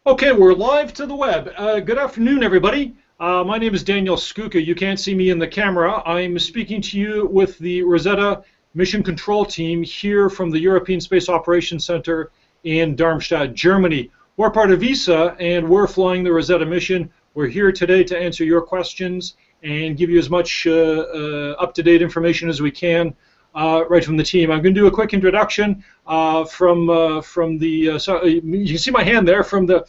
Okay, we're live to the web. Good afternoon, everybody. My name is Daniel Skuka. You can't see me in the camera. I'm speaking to you with the Rosetta Mission Control Team here from the European Space Operations Center in Darmstadt, Germany. We're part of ESA, and we're flying the Rosetta mission. We're here today to answer your questions and give you as much up-to-date information as we can right from the team. I'm going to do a quick introduction from the. You can see my hand there from the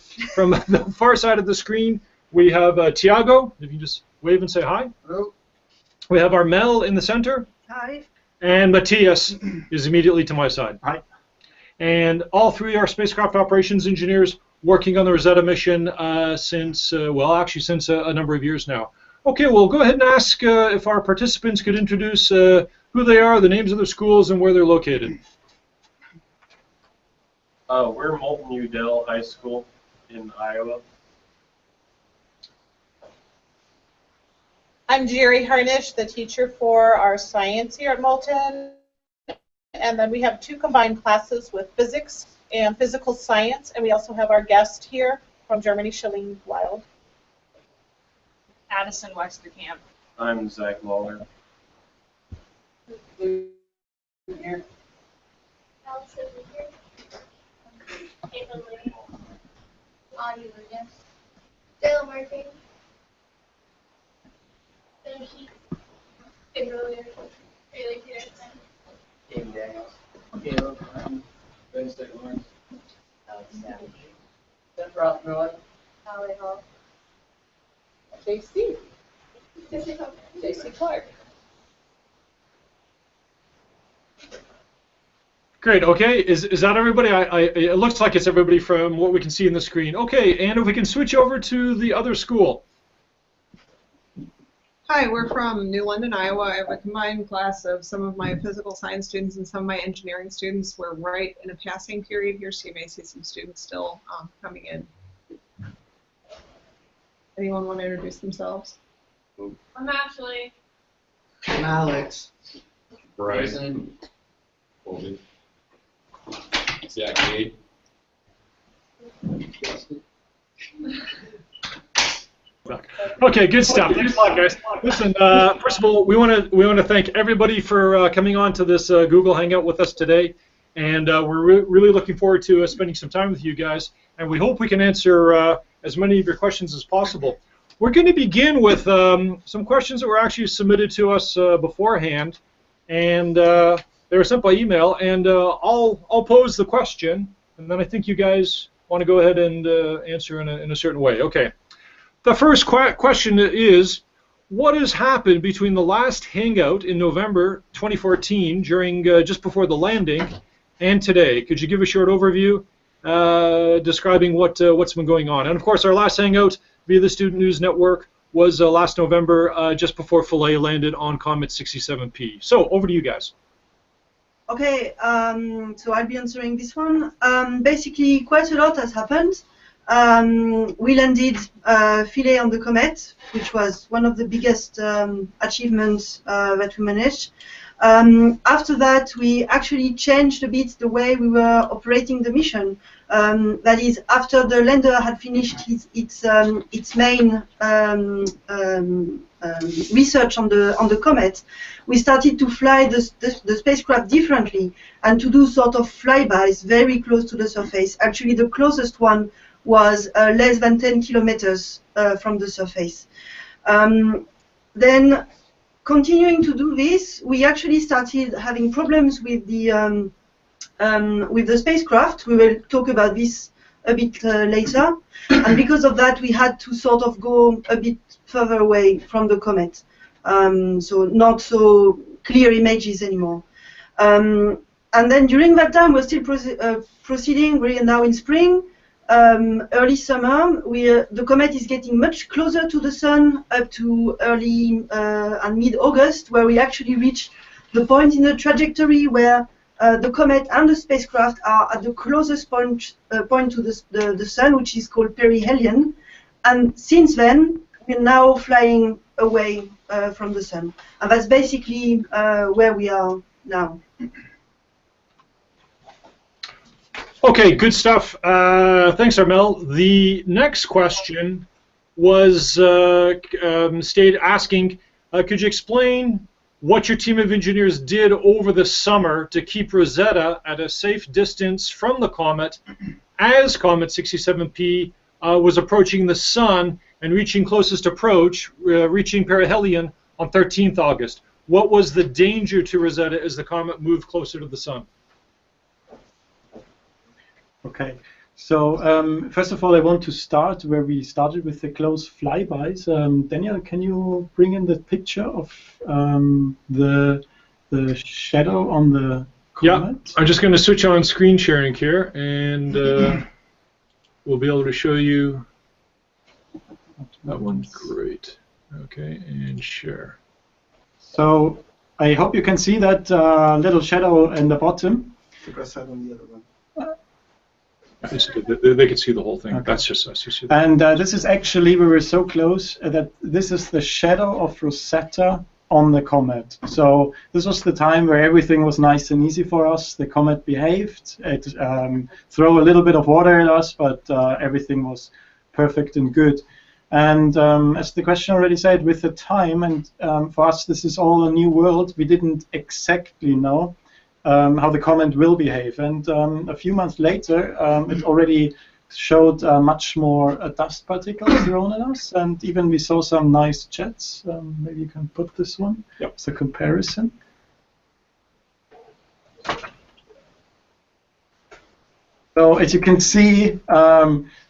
far side of the screen. We have Tiago. If you just wave and say hi. Hello. We have Armel in the center. Hi. And Matthias is immediately to my side. Hi. And all three are spacecraft operations engineers working on the Rosetta mission since a number of years now. Okay, we'll go ahead and ask if our participants could introduce who they are, the names of their schools, and where they're located. We're Molten Udell High School in Iowa. I'm Jerry Harnish, the teacher for our science here at Molten. And then we have two combined classes with physics and physical science. And we also have our guest here from Germany, Shalene Wild. Addison Westerkamp. I'm Zach Lawler. Here. Allison here. Caitlin Lee. Audie Williams. Dale Murphy. Ben Keith. Kimberly Haley Peterson. David Daniels. Caleb Martin. Ben State Lawrence. Alex Savage. Jeff Rothmiller. Allie Hall. JC. Jessica. JC Clark. Great. Okay, is that everybody? It looks like it's everybody from what we can see in the screen. Okay, and if we can switch over to the other school. Hi, we're from New London, Iowa. I have a combined class of some of my physical science students and some of my engineering students. We're right in a passing period here, so you may see some students still coming in. Anyone want to introduce themselves? I'm Ashley. I'm Alex. Bryson. Colby. Zach Gate. Okay, good stuff. Thanks a lot, guys. Listen, first of all, we want to thank everybody for coming on to this Google Hangout with us today, and we're really looking forward to spending some time with you guys. And we hope we can answer as many of your questions as possible. We're going to begin with some questions that were actually submitted to us beforehand, and they were sent by email. And I'll pose the question, and then I think you guys want to go ahead and answer in a certain way. Okay. The first question is, what has happened between the last Hangout in November 2014, during just before the landing, and today? Could you give a short overview describing what's been going on? And of course, our last Hangout via the Student News Network was last November, just before Philae landed on Comet 67P. So over to you guys. Okay, so I'll be answering this one. Basically, quite a lot has happened. We landed Philae on the Comet, which was one of the biggest achievements that we managed. After that, we actually changed a bit the way we were operating the mission. That is, after the lander had finished its main research on the comet, we started to fly the spacecraft differently and to do sort of flybys very close to the surface. Actually, the closest one was less than 10 kilometers from the surface. Then, continuing to do this, we actually started having problems with the spacecraft. We will talk about this a bit later. And because of that, we had to sort of go a bit further away from the comet. So not so clear images anymore. And then during that time, we're still proceeding. We're now in spring. Early summer, the comet is getting much closer to the sun, up to early and mid-August, where we actually reach the point in the trajectory where the comet and the spacecraft are at the closest point to the sun, which is called perihelion. And since then, we're now flying away from the sun. And that's basically where we are now. Okay, good stuff. Thanks, Armel. The next question was asking, could you explain what your team of engineers did over the summer to keep Rosetta at a safe distance from the comet as Comet 67P was approaching the Sun and reaching closest approach, reaching perihelion on 13th August? What was the danger to Rosetta as the comet moved closer to the Sun? Okay, so first of all, I want to start where we started with the close flybys. Daniel, can you bring in the picture of the shadow on the comet? Yeah, I'm just going to switch on screen sharing here, and we'll be able to show you that one. Great. Okay, and share. So I hope you can see that little shadow in the bottom. Press that on the other one. They can see the whole thing. Okay. That's just us. You see And this is actually, we were so close that this is the shadow of Rosetta on the comet. So this was the time where everything was nice and easy for us. The comet behaved. It threw a little bit of water at us, but everything was perfect and good. And as the question already said, with the time, and for us this is all a new world, we didn't exactly know how the comet will behave. And a few months later, it already showed much more dust particles thrown at us, and even we saw some nice jets. Maybe you can put this one as a comparison. So as you can see,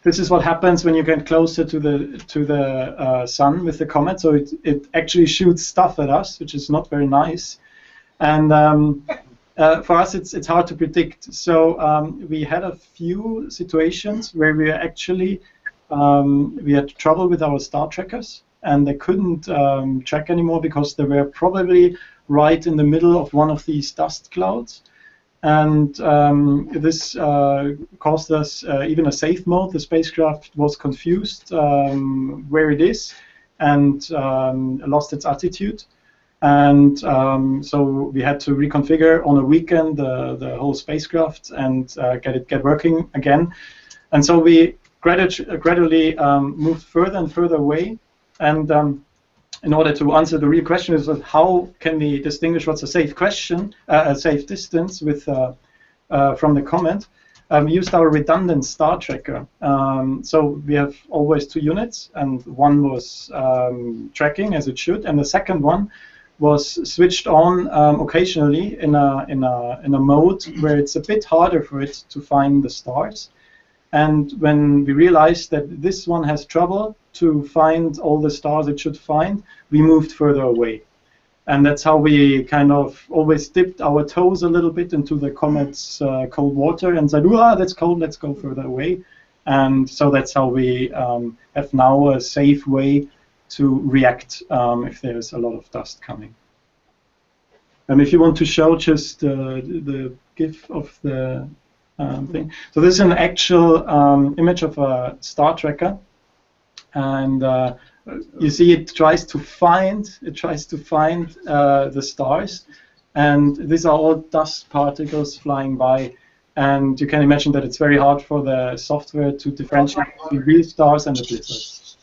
this is what happens when you get closer to the sun with the comet. So it actually shoots stuff at us, which is not very nice. And for us, it's hard to predict. So we had a few situations where we actually we had trouble with our star trackers, and they couldn't track anymore because they were probably right in the middle of one of these dust clouds. And this caused us even a safe mode. The spacecraft was confused where it is and lost its attitude. And so we had to reconfigure on a weekend the whole spacecraft and get working again. And so we gradually moved further and further away. And in order to answer the real question is how can we distinguish what's a safe question, a safe distance with from the comet? We used our redundant star tracker. So we have always two units, and one was tracking as it should, and the second one was switched on occasionally in a mode where it's a bit harder for it to find the stars. And when we realized that this one has trouble to find all the stars it should find, we moved further away. And that's how we kind of always dipped our toes a little bit into the comet's cold water and said, "Ah, that's cold, let's go further away." And so that's how we have now a safe way to react if there's a lot of dust coming. If you want to show just the GIF of the thing. So this is an actual image of a star tracker, and you see it tries to find the stars, and these are all dust particles flying by, and you can imagine that it's very hard for the software to differentiate between real stars and the blizzards.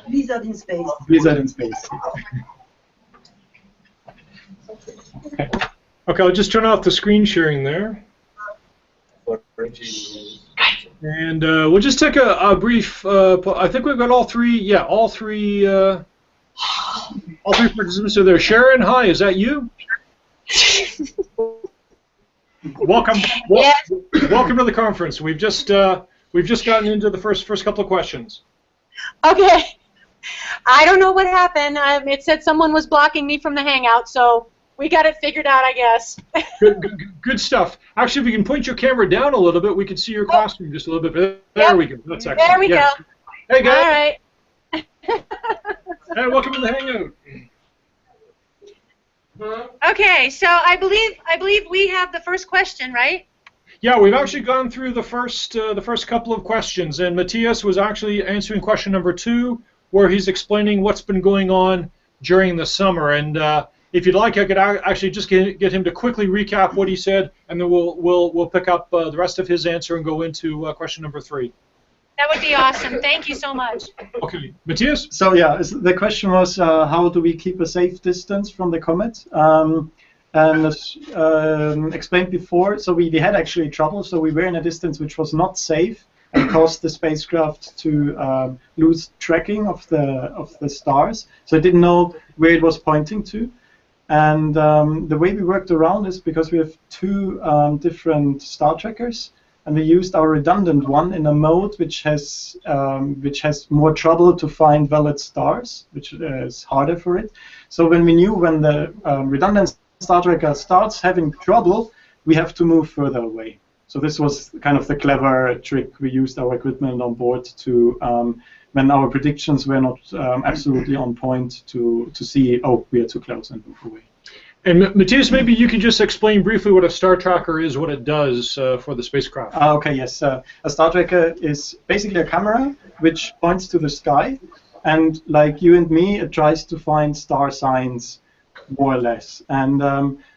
Blizzard in space. Blizzard in space. Okay. Okay, I'll just turn off the screen sharing there. And we'll just take a brief. I think we've got all three. Yeah, all three participants are there. Sharon, hi, is that you? Welcome. Yes. Welcome to the conference. We've just gotten into the first couple of questions. Okay. I don't know what happened. It said someone was blocking me from the Hangout, so we got it figured out, I guess. Good stuff. Actually, if we can point your camera down a little bit, we can see your classroom just a little bit. There we go. That's excellent. There we go. Hey, guys. All right. Hey, welcome to the Hangout. Okay, so I believe we have the first question, right? Yeah, we've actually gone through the first couple of questions, and Matthias was actually answering question number 2, where he's explaining what's been going on during the summer. And if you'd like, I could actually just get him to quickly recap what he said, and then we'll pick up the rest of his answer and go into question number 3. That would be awesome. Thank you so much. Okay, Matthias? So yeah, the question was how do we keep a safe distance from the comet? And as explained before, so we had actually trouble. So we were in a distance which was not safe and caused the spacecraft to lose tracking of the stars. So it didn't know where it was pointing to. And the way we worked around is because we have 2 different star trackers. And we used our redundant one in a mode which has more trouble to find valid stars, which is harder for it. So when we knew when the redundant star tracker starts having trouble, we have to move further away. So this was kind of the clever trick. We used our equipment on board to, when our predictions were not absolutely on point, to see, oh, we are too close, and move away. And Matthias, maybe you can just explain briefly what a star tracker is, what it does for the spacecraft. Okay, yes. A star tracker is basically a camera which points to the sky, and like you and me, it tries to find star signs, more or less. And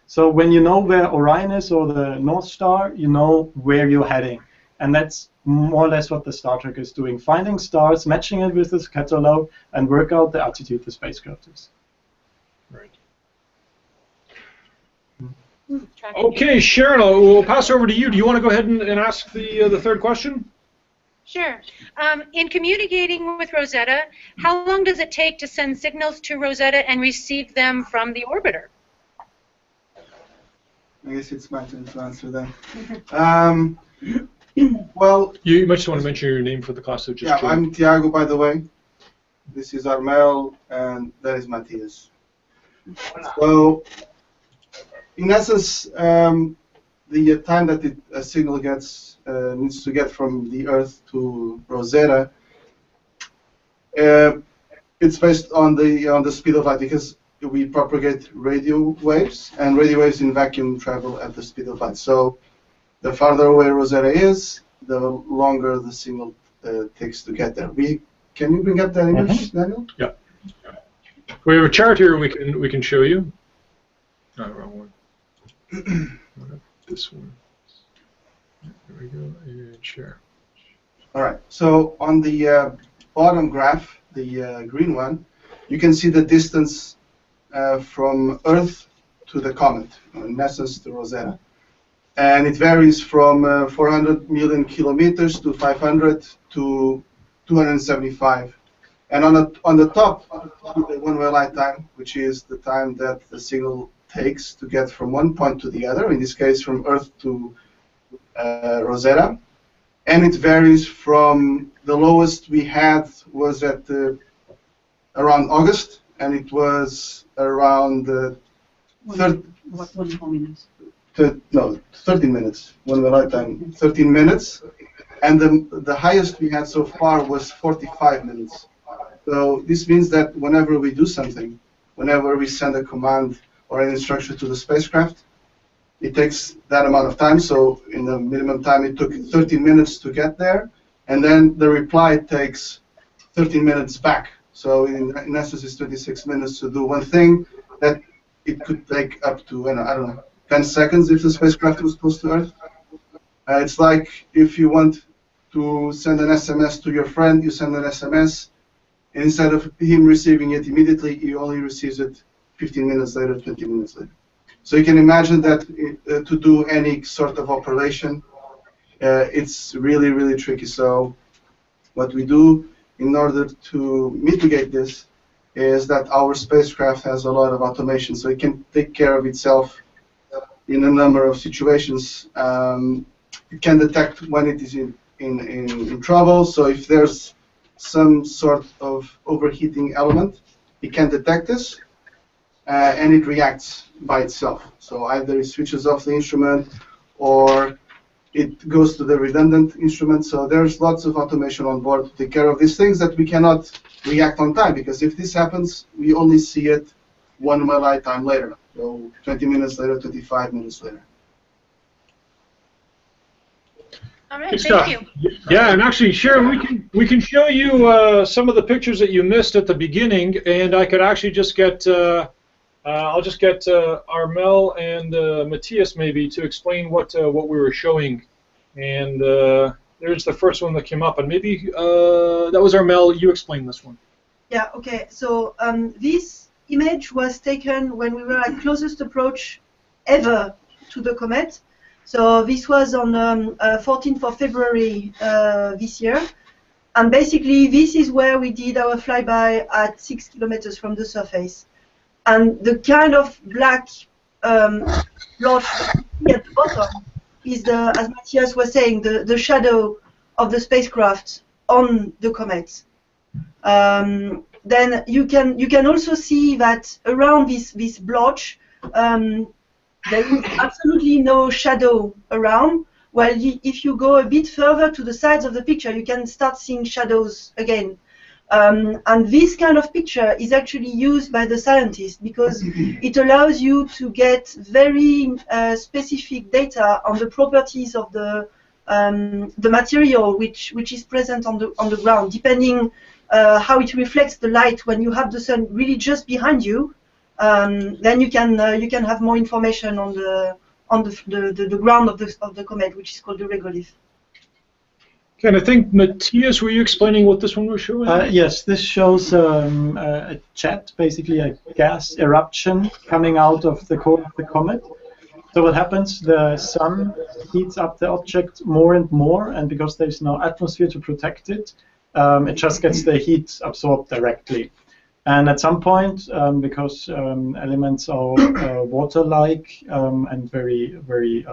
so when you know where Orion is or the North Star, you know where you're heading. And that's more or less what the star tracker is doing, finding stars, matching it with the scatter and work out the altitude the spacecraft is. Right. Okay, Sharon, we'll pass over to you. Do you want to go ahead and ask the third question? Sure. In communicating with Rosetta, how long does it take to send signals to Rosetta and receive them from the orbiter? I guess it's my turn to answer that. Well, you might just want to mention your name for the class that just yeah, joined. I'm Tiago, by the way. This is Armel, and that is Matthias. So, in essence, the time that a signal needs to get from the Earth to Rosetta, it's based on the speed of light, because we propagate radio waves, and radio waves in vacuum travel at the speed of light. So the farther away Rosetta is, the longer the signal takes to get there. Can you bring up that image, Daniel? Yeah. We have a chart here we can show you. No, wrong one. This one. There we go. And share. All right. So on the bottom graph, the green one, you can see the distance from Earth to the comet, in essence to Rosetta. And it varies from 400 million kilometers to 500 to 275. And on the top, the one-way light time, which is the time that the signal takes to get from one point to the other, in this case from Earth to Rosetta. And it varies from the lowest we had was at around August, and it was around 13 minutes, one-way light time, 13 minutes. And the highest we had so far was 45 minutes. So this means that whenever we do something, whenever we send a command or an instruction to the spacecraft, it takes that amount of time. So in the minimum time, it took 13 minutes to get there, and then the reply takes 13 minutes back. So in essence, it's 26 minutes to do one thing that it could take up to, I don't know, 10 seconds if the spacecraft was close to Earth. It's like if you want to send an SMS to your friend, you send an SMS, and instead of him receiving it immediately, he only receives it 15 minutes later, 20 minutes later. So you can imagine that to do any sort of operation, it's really, really tricky. So what we do in order to mitigate this is that our spacecraft has a lot of automation, so it can take care of itself in a number of situations. It can detect when it is in trouble, so if there's some sort of overheating element, it can detect this, and it reacts by itself. So either it switches off the instrument or it goes to the redundant instrument. So there's lots of automation on board to take care of these things that we cannot react on time, because if this happens, we only see it one-way light time later. So 20 minutes later, 25 minutes later. All right, Good thank stuff. you. Yeah, and actually, Sharon, we can show you some of the pictures that you missed at the beginning, and I could actually just get I'll just get Armel and Matthias maybe to explain what we were showing. And there's the first one that came up, and maybe that was Armel. You explain this one. Yeah. Okay. So this image was taken when we were at closest approach ever to the comet. So this was on 14th of February this year. And basically, this is where we did our flyby at 6 kilometers from the surface. And the kind of black blotch at the bottom is, as Matthias was saying, the shadow of the spacecraft on the comet. Then you can also see that around this blotch, there is absolutely no shadow around. Well, if you go a bit further to the sides of the picture, you can start seeing shadows again. And this kind of picture is actually used by the scientists because it allows you to get very specific data on the properties of the material which is present on the ground, depending how it reflects the light. When you have the sun really just behind you, then you can have more information on the ground of the comet, which is called the regolith. Okay, and I think, Matthias, were you explaining what this one was showing? Yes, this shows a jet, basically a gas eruption coming out of the core of the comet. So what happens, the sun heats up the object more and more, and because there's no atmosphere to protect it, it just gets the heat absorbed directly. And at some point, because elements are water-like and very, very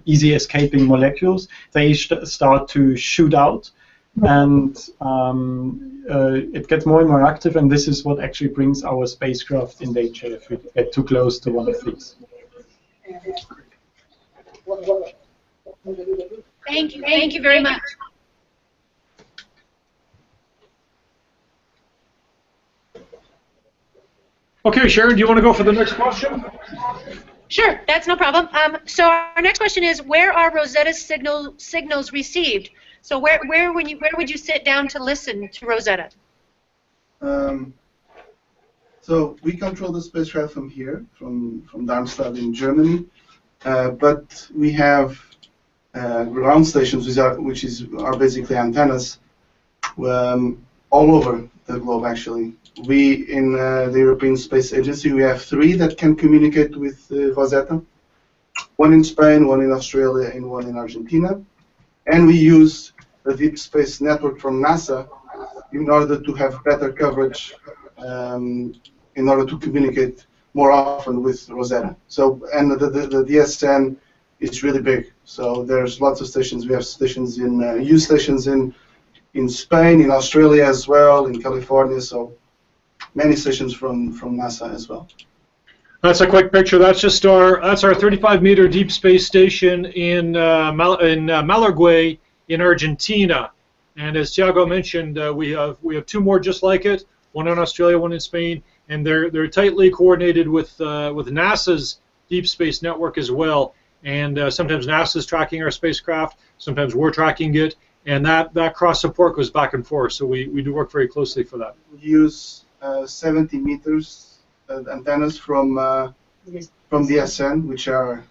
easy escaping molecules, they start to shoot out, and it gets more and more active, and this is what actually brings our spacecraft in danger if we get too close to one of these. Thank you very much. Okay, Sharon, do you want to go for the next question? Sure, that's no problem. So our next question is, where are Rosetta signals received? So where would you sit down to listen to Rosetta? So we control the spacecraft from here, from Darmstadt in Germany, but we have ground stations, which are basically antennas, all over the globe. Actually, we in the European Space Agency, we have 3 that can communicate with Rosetta. One in Spain, one in Australia, and one in Argentina. And we use the Deep Space Network from NASA in order to have better coverage, in order to communicate more often with Rosetta. So, and the DSN is really big. So there's lots of stations. We have stations in stations in Spain, in Australia as well, in California. So many stations from NASA as well. That's a quick picture. That's just our 35-meter deep space station in Malargüe in Argentina. And as Thiago mentioned, we have 2 more just like it. One in Australia, one in Spain, and they're tightly coordinated with NASA's deep space network as well. And sometimes NASA's tracking our spacecraft, sometimes we're tracking it, and that cross support goes back and forth. So we do work very closely for that. We use 70 meters antennas from DSN, which are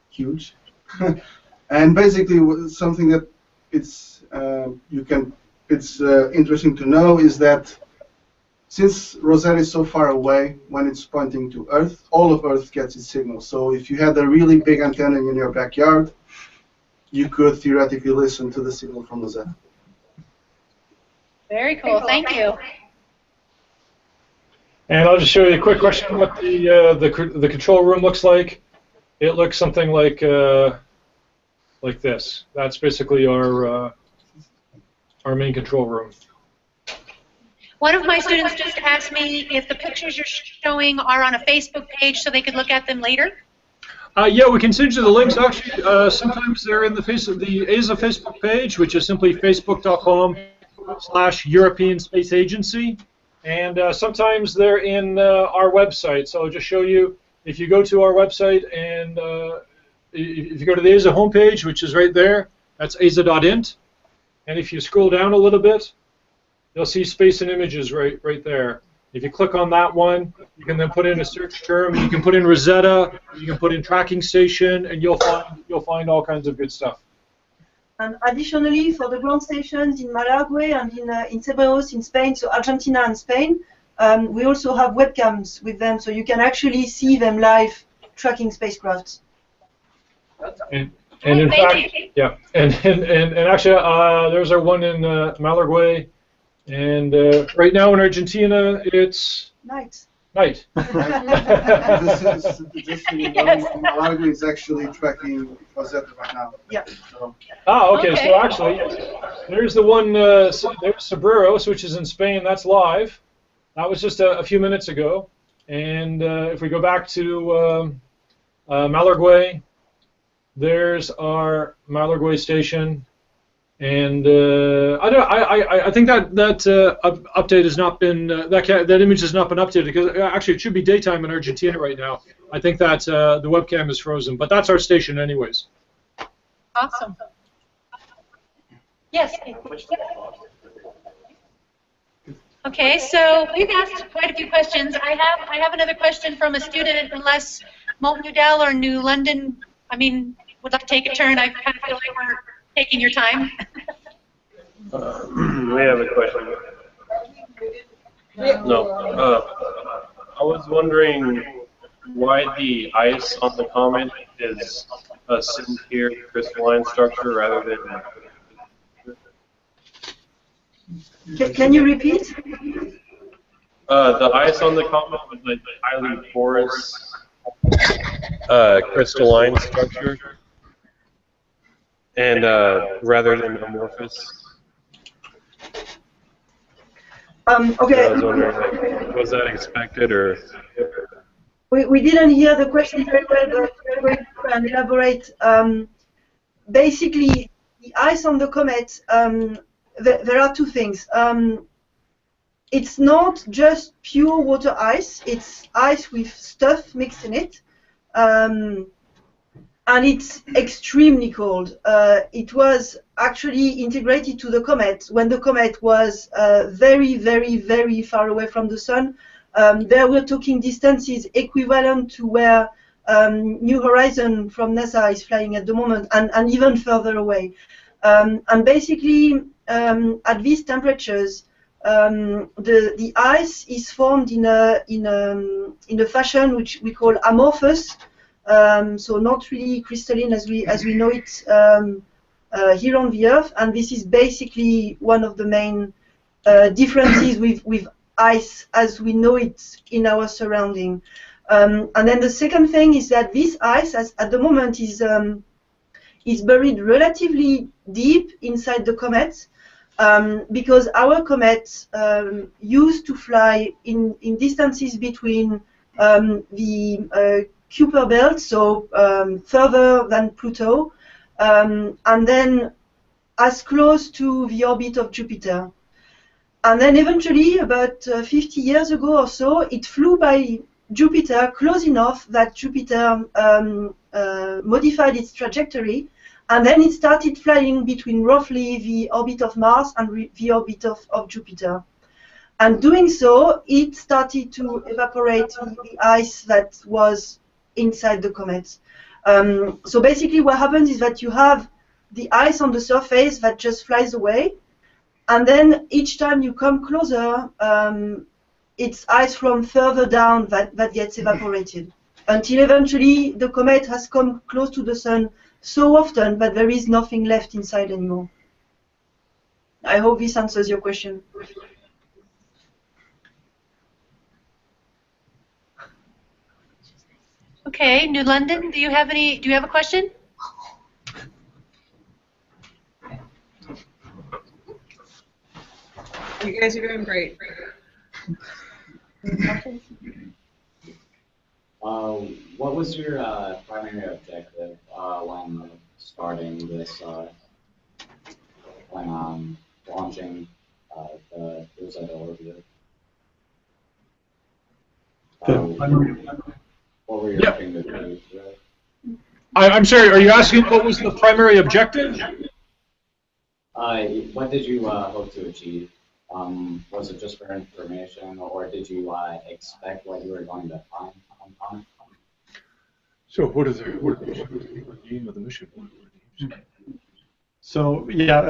huge, and basically something that it's interesting to know is that since Rosetta is so far away, when it's pointing to Earth, all of Earth gets its signal. So if you had a really big antenna in your backyard, you could theoretically listen to the signal from Rosetta. Very cool. Thank you. And I'll just show you a quick question what the control room looks like. It looks something like this. That's basically our main control room. One of my students just asked me if the pictures you're showing are on a Facebook page so they could look at them later. Yeah, we can send you the links. Actually, sometimes they're in the ESA Facebook page, which is simply facebook.com/European Space Agency. And sometimes they're in our website. So I'll just show you, if you go to our website and if you go to the ESA homepage, which is right there, that's esa.int. And if you scroll down a little bit, you'll see Space and Images right there. If you click on that one, you can then put in a search term. You can put in Rosetta. You can put in tracking station, and you'll find all kinds of good stuff. And additionally, for the ground stations in Malargüe and in Cerberus in Spain, so Argentina and Spain, we also have webcams with them, so you can actually see them live tracking spacecraft. And in fact, yeah, and actually, there's our one in Malargüe, and right now in Argentina, it's night. Night. Just so you know, Malargüe is actually tracking Rosetta right now. Yeah. So. Ah, okay. So actually, there's the one. There's Cerberus, which is in Spain. That's live. That was just a few minutes ago. And if we go back to Malargüe, there's our Malargüe station. And I think that update has not been that image has not been updated because actually it should be daytime in Argentina right now. I think that the webcam is frozen, but that's our station anyways. Awesome. Yes. Okay, so we've asked quite a few questions. I have another question from a student, unless Molten New Delhi or New London, would like to take a turn. I kind of feel like we're taking your time. We have a question. No. I was wondering why the ice on the comet is a sphere crystalline structure rather than. Can you repeat? The ice on the comet was like highly porous crystalline structure, and rather than amorphous. Okay. I was wondering, was that expected or? We didn't hear the question very well, but we're going to try and elaborate. Basically, the ice on the comet, there are two things. It's not just pure water ice, it's ice with stuff mixed in it. And it's extremely cold. It was actually integrated to the comet when the comet was very, very, very far away from the sun. There we're talking distances equivalent to where New Horizon from NASA is flying at the moment, and even further away. And basically, at these temperatures, the ice is formed in a fashion which we call amorphous. So not really crystalline as we know it here on the Earth, and this is basically one of the main differences with ice as we know it in our surrounding. And then the second thing is that this ice, at the moment, is buried relatively deep inside the comet, because our comet used to fly in distances between the Kuiper belt, so further than Pluto, and then as close to the orbit of Jupiter. And then eventually, about 50 years ago or so, it flew by Jupiter close enough that Jupiter modified its trajectory, and then it started flying between roughly the orbit of Mars and the orbit of Jupiter. And doing so, it started to evaporate the ice that was inside the comet. So basically what happens is that you have the ice on the surface that just flies away, and then each time you come closer, it's ice from further down that gets evaporated, until eventually the comet has come close to the sun so often that there is nothing left inside anymore. I hope this answers your question. Okay, New London, do you have a question? You guys are doing great. What was your primary objective when starting this, when launching the Rosetta orbiter? What were you hoping to do? I'm sorry, are you asking what was the primary objective? What did you hope to achieve Was it just for information, or did you expect what you were going to find on Comet? So what is the aim of the mission? So yeah,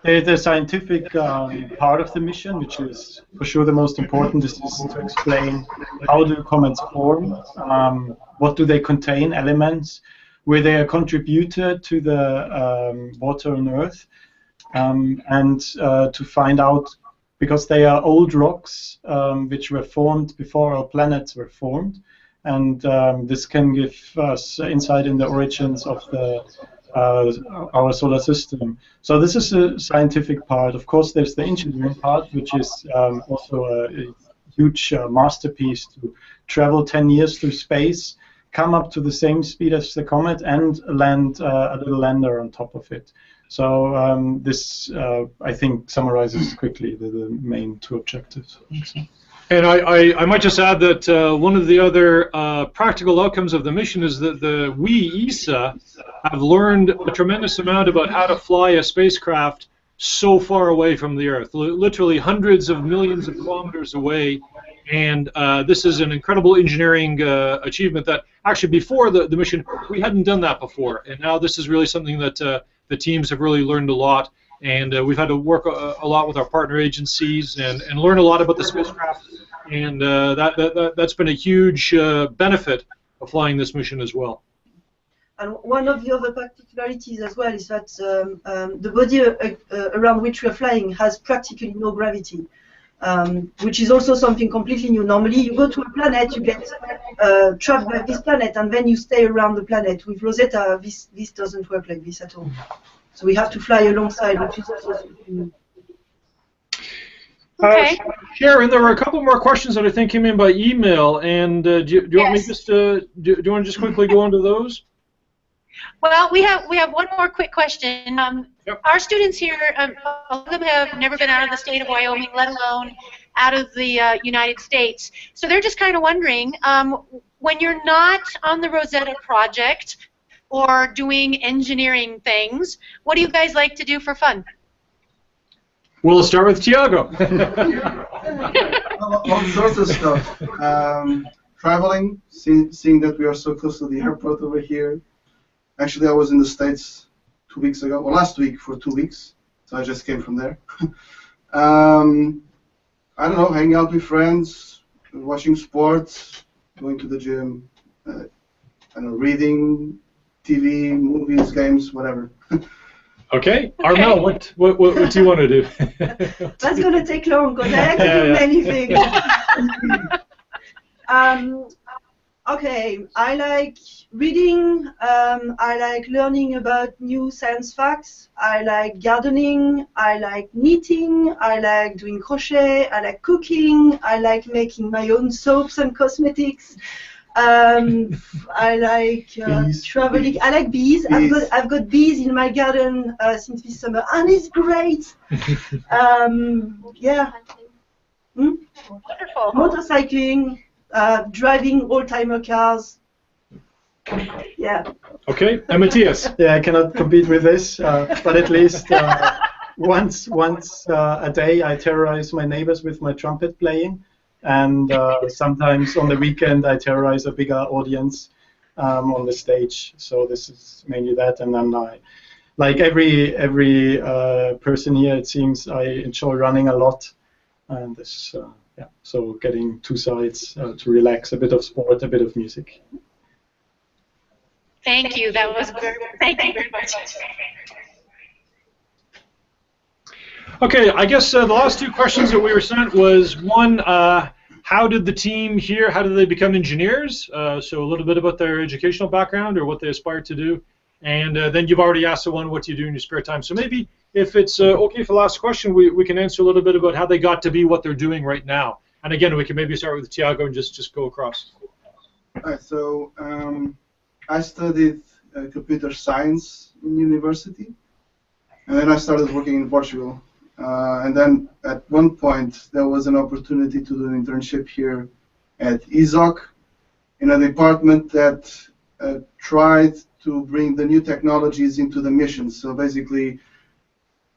the scientific part of the mission, which is for sure the most important, is to explain how do comets form, what do they contain, elements, where they are contributed to the water on Earth, and to find out, because they are old rocks which were formed before our planets were formed, and this can give us insight in the origins of our solar system. So this is a scientific part. Of course, there's the engineering part, which is also a huge masterpiece to travel 10 years through space, come up to the same speed as the comet, and land a little lander on top of it. So this, I think, summarizes quickly the main two objectives. And I might just add that one of the other practical outcomes of the mission is that we, ESA, have learned a tremendous amount about how to fly a spacecraft so far away from the Earth, literally hundreds of millions of kilometers away. And this is an incredible engineering achievement that actually before the mission, we hadn't done that before. And now this is really something that the teams have really learned a lot. And we've had to work a lot with our partner agencies and learn a lot about the spacecraft. And that's been a huge benefit of flying this mission as well. And one of the other particularities as well is that the body around which we are flying has practically no gravity, which is also something completely new. Normally, you go to a planet, you get trapped by this planet, and then you stay around the planet. With Rosetta, this doesn't work like this at all. So we have to fly alongside, which is also something new. Okay. Sharon, there were a couple more questions that I think came in by email, and do you want me just do you want to just quickly go into those? Well, we have one more quick question. Yep. Our students here, a lot of them have never been out of the state of Wyoming, let alone out of the United States. So they're just kind of wondering, when you're not on the Rosetta project or doing engineering things, what do you guys like to do for fun? We'll start with Tiago. All sorts of stuff. Traveling, seeing that we are so close to the airport over here. Actually, I was in the States 2 weeks ago, or last week for 2 weeks, so I just came from there. I don't know, hanging out with friends, watching sports, going to the gym, I don't know, reading, TV, movies, games, whatever. Okay, Armel, what do you want to do? That's going to take long because I like to do many things. Okay, I like reading, I like learning about new science facts, I like gardening, I like knitting, I like doing crochet, I like cooking, I like making my own soaps and cosmetics. I like traveling. I like bees. I've got bees in my garden since this summer, and it's great. Yeah. Wonderful. Motorcycling, driving old-timer cars. Yeah. Okay, and Matthias. Yeah, I cannot compete with this, but at least once a day I terrorize my neighbors with my trumpet playing. And sometimes on the weekend I terrorize a bigger audience on the stage. So this is mainly that, and then like every person here, it seems I enjoy running a lot, and this yeah. So getting two sides to relax, a bit of sport, a bit of music. Thank you. That was very. Thank you very much. Okay, I guess the last two questions that we were sent was one, how did the team here, how did they become engineers? So a little bit about their educational background or what they aspire to do. And then you've already asked the one, what do you do in your spare time? So maybe if it's okay for the last question, we can answer a little bit about how they got to be what they're doing right now. And again, we can maybe start with Tiago and just go across. All right, so I studied computer science in university, and then I started working in Portugal. And then at one point there was an opportunity to do an internship here at ESOC in a department that tried to bring the new technologies into the mission. So basically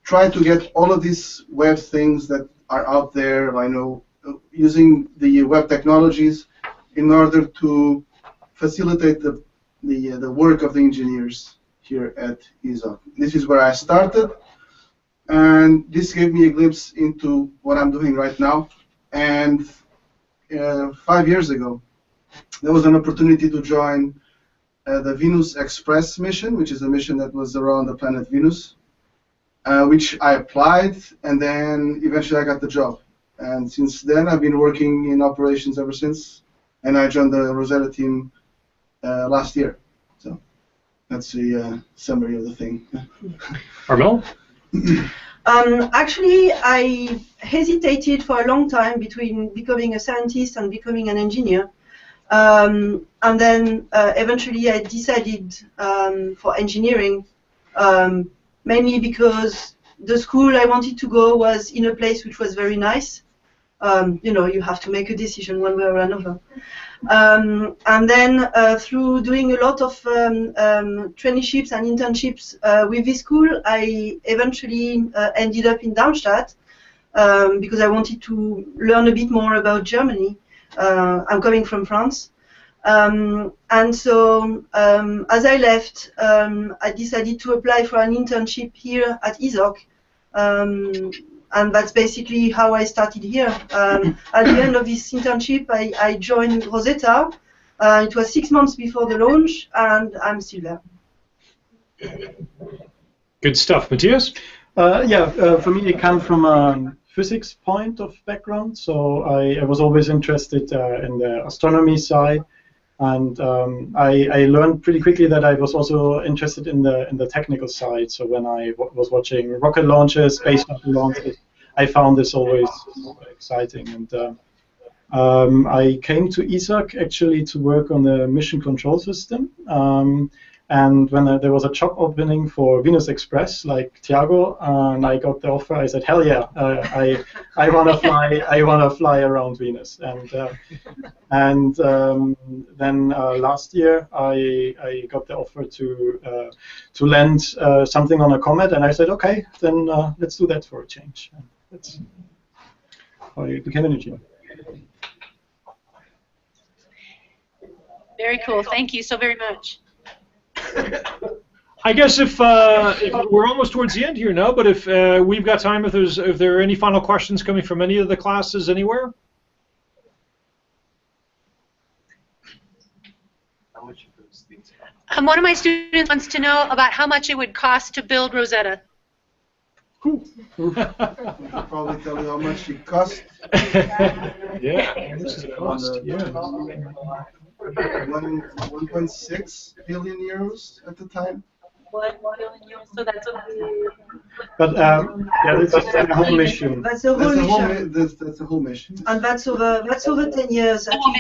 try to get all of these web things that are out there, I know, using the web technologies in order to facilitate the work of the engineers here at ESA. This is where I started, and this gave me a glimpse into what I'm doing right now. And 5 years ago, there was an opportunity to join the Venus Express mission, which is a mission that was around the planet Venus, which I applied, and then eventually I got the job. And since then, I've been working in operations ever since, and I joined the Rosetta team last year. So that's the summary of the thing. Armel? Actually, I hesitated for a long time between becoming a scientist and becoming an engineer. And then eventually I decided for engineering, mainly because the school I wanted to go was in a place which was very nice. You know, you have to make a decision one way or another. And then through doing a lot of traineeships and internships with this school, I eventually ended up in Darmstadt because I wanted to learn a bit more about Germany. I'm coming from France. And so as I left, I decided to apply for an internship here at ESOC. And that's basically how I started here. At the end of this internship, I joined Rosetta. It was 6 months before the launch, and I'm still there. Good stuff. Matthias? For me, it came from a physics point of background. So I was always interested in the astronomy side. And I learned pretty quickly that I was also interested in the technical side. So when I was watching rocket launches, space shuttle launches, I found this always exciting. And I came to ESAC actually to work on the mission control system. And when there was a job opening for Venus Express, like Thiago, and I got the offer, I said, "Hell yeah! I want to fly. I want to fly around Venus." And then last year, I got the offer to land something on a comet, and I said, "Okay, then let's do that for a change." And that's how I became an engineer. Very cool. Thank you so very much. I guess if we're almost towards the end here now, but if we've got time, if there are any final questions coming from any of the classes anywhere. One of my students wants to know about how much it would cost to build Rosetta. Cool. I'll probably tell you how much it cost. Yeah, how much does it cost? Yeah. 1.6 billion euros at the time. 1 billion euros, so that's But yeah, this is the whole mission. That's the whole mission. That's the whole mission. And that's over 10 years. I think.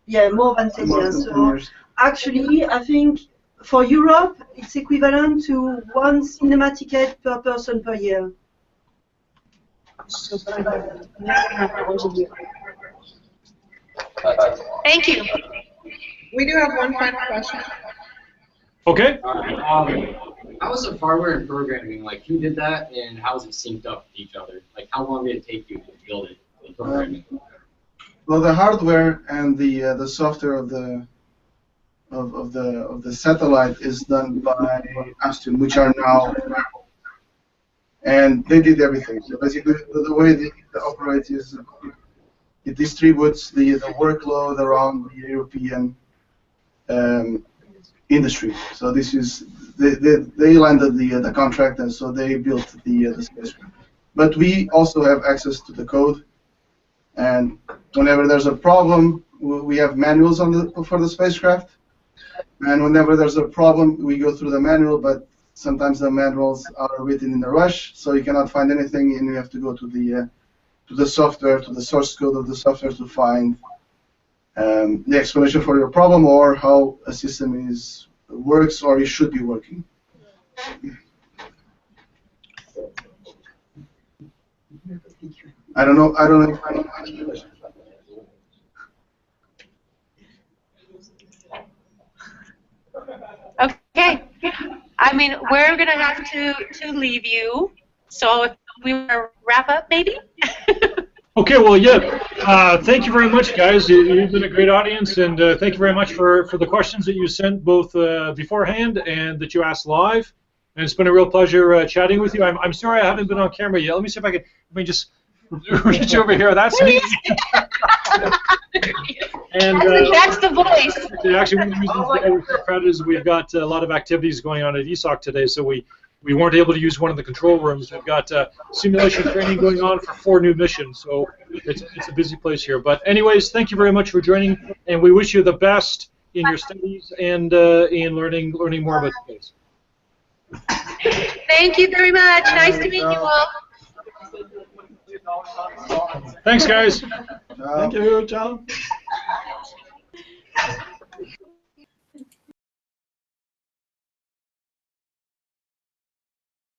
Yeah, more than 10 years. So actually, I think for Europe, it's equivalent to 1 cinema ticket per person per year. Thank you. We do have one final question. Okay. How was the hardware and programming? Like, who did that, and how is it synced up with each other? Like, how long did it take you to build it, the programming? Well, the hardware and the software of the satellite is done by Aston, which are now, and they did everything. So basically, the way they operate is it distributes the workload around the European industry. So this is they landed the contract, and so they built the spacecraft. But we also have access to the code, and whenever there's a problem, we have manuals for the spacecraft. And whenever there's a problem, we go through the manual, but sometimes the manuals are written in a rush, so you cannot find anything, and you have to go to the software, to the source code of the software to find the explanation for your problem or how a system works or it should be working. I don't know. Okay. I mean, we're going to have to leave you. So if we want to wrap up, maybe? Okay, well, yeah. Thank you very much, guys. You've been a great audience, and thank you very much for the questions that you sent both beforehand and that you asked live. And it's been a real pleasure chatting with you. I'm sorry I haven't been on camera yet. Let me see if I can just reach over here. That's me. And that's the voice. Actually, one of the reasons that we're so proud is we've got a lot of activities going on at ESOC today, so we weren't able to use one of the control rooms. We've got simulation training going on for 4 new missions, so it's a busy place here. But anyways, thank you very much for joining, and we wish you the best in your studies and in learning more about space. Thank you very much. Nice to meet you all. Thanks, guys. Thank you. Ciao.